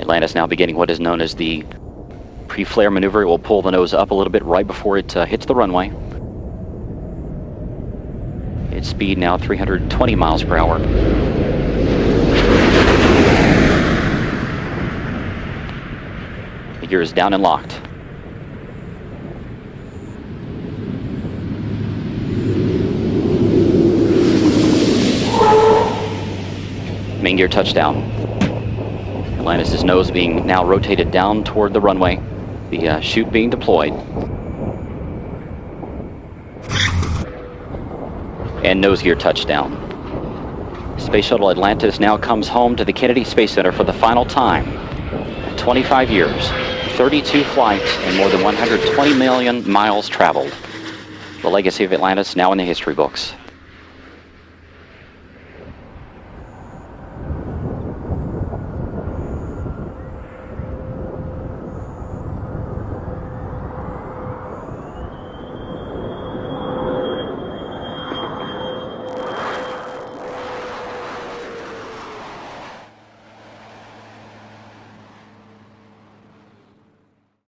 Atlantis now beginning what is known as the pre-flare maneuver. It will pull the nose up a little bit right before it hits the runway. Its speed now 320 miles per hour. The gear is down and locked. Main gear touchdown. Atlantis' nose being now rotated down toward the runway. The chute being deployed. And nose gear touchdown. Space Shuttle Atlantis now comes home to the Kennedy Space Center for the final time. 25 years, 32 flights, and more than 120 million miles traveled. The legacy of Atlantis now in the history books.